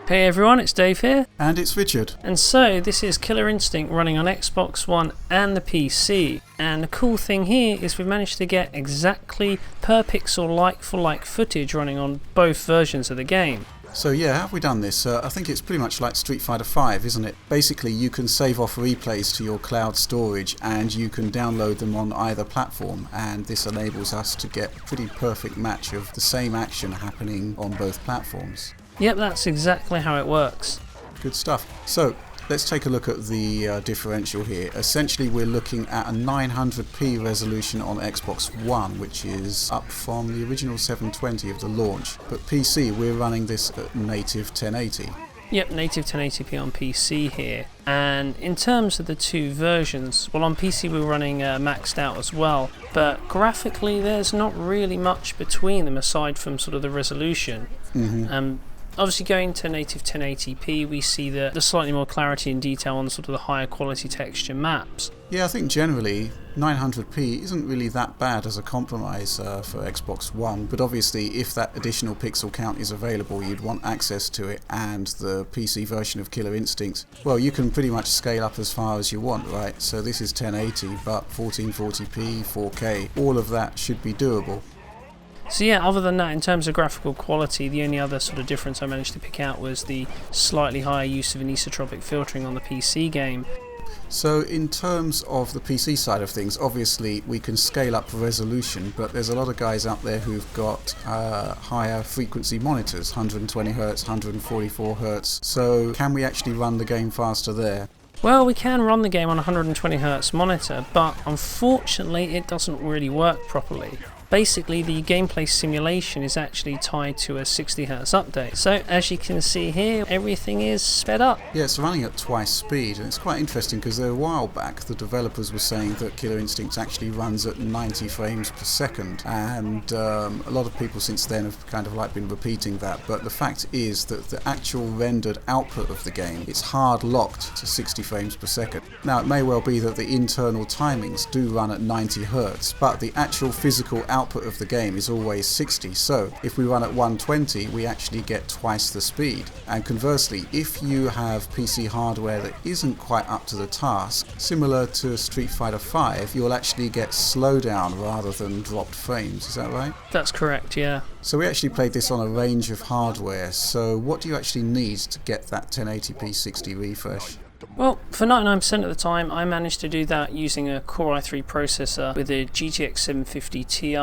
Hey everyone, it's Dave here. And it's Richard. And so, this is Killer Instinct running on Xbox One and the PC. And the cool thing here is we've managed to get exactly per pixel like-for-like footage running on both versions of the game. So yeah, how have we done this? I think it's pretty much like Street Fighter V, isn't it? Basically, you can save off replays to your cloud storage and you can download them on either platform, and this enables us to get a pretty perfect match of the same action happening on both platforms. Yep, that's exactly how it works. Good stuff. So, let's take a look at the differential here. Essentially, we're looking at a 900p resolution on Xbox One, which is up from the original 720 of the launch. But PC, we're running this at native 1080. Yep, native 1080p on PC here. And in terms of the two versions, well, on PC we're running maxed out as well, but graphically there's not really much between them aside from sort of the resolution. Obviously, going to native 1080p, we see the slightly more clarity and detail on sort of the higher quality texture maps. Yeah, I think generally 900p isn't really that bad as a compromise for Xbox One, but obviously if that additional pixel count is available, you'd want access to it, and the PC version of Killer Instinct, well, you can pretty much scale up as far as you want, right? So this is 1080, but 1440p, 4K, all of that should be doable. So yeah, other than that, in terms of graphical quality, the only other sort of difference I managed to pick out was the slightly higher use of anisotropic filtering on the PC game. So in terms of the PC side of things, obviously we can scale up resolution, but there's a lot of guys out there who've got higher frequency monitors, 120Hz, 144Hz, so can we actually run the game faster there? Well, we can run the game on a 120Hz monitor, but unfortunately it doesn't really work properly. Basically, the gameplay simulation is actually tied to a 60Hz update. So, as you can see here, everything is sped up. Yeah, it's running at twice speed, and it's quite interesting because a while back the developers were saying that Killer Instinct actually runs at 90 frames per second, and a lot of people since then have kind of like been repeating that, but the fact is that the actual rendered output of the game, it's hard locked to 60 frames per second. Now, it may well be that the internal timings do run at 90 Hz, but the actual physical output of the game is always 60, so if we run at 120 we actually get twice the speed. And conversely, if you have PC hardware that isn't quite up to the task, similar to Street Fighter V, you'll actually get slowdown rather than dropped frames, is that right? That's correct, yeah. So we actually played this on a range of hardware, so what do you actually need to get that 1080p 60 refresh? Well, for 99% of the time, I managed to do that using a Core i3 processor with a GTX 750 Ti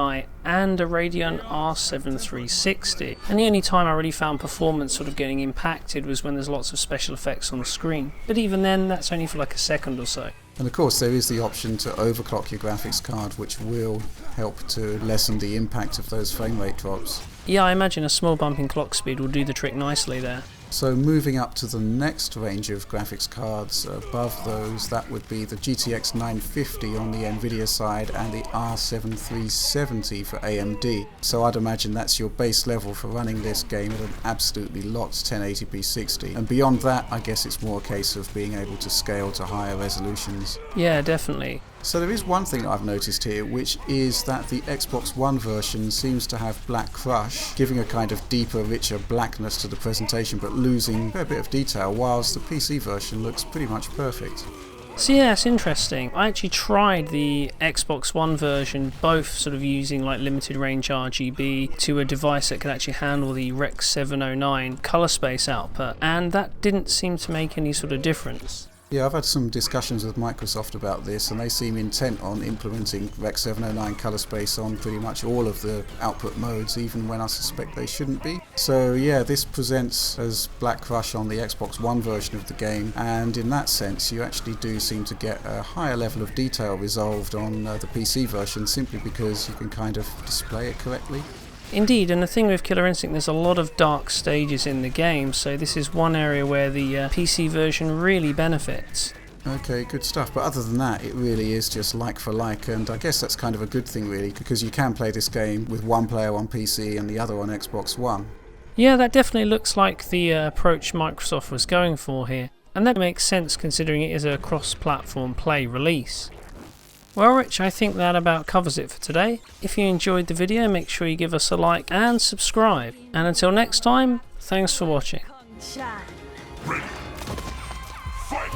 and a Radeon R7 360. And the only time I really found performance sort of getting impacted was when there's lots of special effects on the screen. But even then, that's only for like a second or so. And of course, there is the option to overclock your graphics card, which will help to lessen the impact of those frame rate drops. Yeah, I imagine a small bump in clock speed will do the trick nicely there. So moving up to the next range of graphics cards above those, that would be the GTX 950 on the Nvidia side and the R7 370 for AMD. So I'd imagine that's your base level for running this game at an absolutely locked 1080p 60. And beyond that, I guess it's more a case of being able to scale to higher resolutions. Yeah, definitely. So there is one thing I've noticed here, which is that the Xbox One version seems to have Black Crush, giving a kind of deeper, richer blackness to the presentation, but losing a fair bit of detail, whilst the PC version looks pretty much perfect. So yeah, it's interesting. I actually tried the Xbox One version, both sort of using like limited range RGB to a device that could actually handle the Rec 709 color space output, and that didn't seem to make any sort of difference. Yeah, I've had some discussions with Microsoft about this, and they seem intent on implementing Rec 709 color space on pretty much all of the output modes, even when I suspect they shouldn't be. So yeah, this presents as Black Crush on the Xbox One version of the game, and in that sense you actually do seem to get a higher level of detail resolved on the PC version, simply because you can kind of display it correctly. Indeed, and the thing with Killer Instinct, there's a lot of dark stages in the game, so this is one area where the PC version really benefits. Okay, good stuff, but other than that, it really is just like for like, and I guess that's kind of a good thing really, because you can play this game with one player on PC and the other on Xbox One. Yeah, that definitely looks like the approach Microsoft was going for here, and that makes sense considering it is a cross-platform play release. Well, Rich, I think that about covers it for today. If you enjoyed the video, make sure you give us a like and subscribe. And until next time, thanks for watching. Shine. Ready. Fight!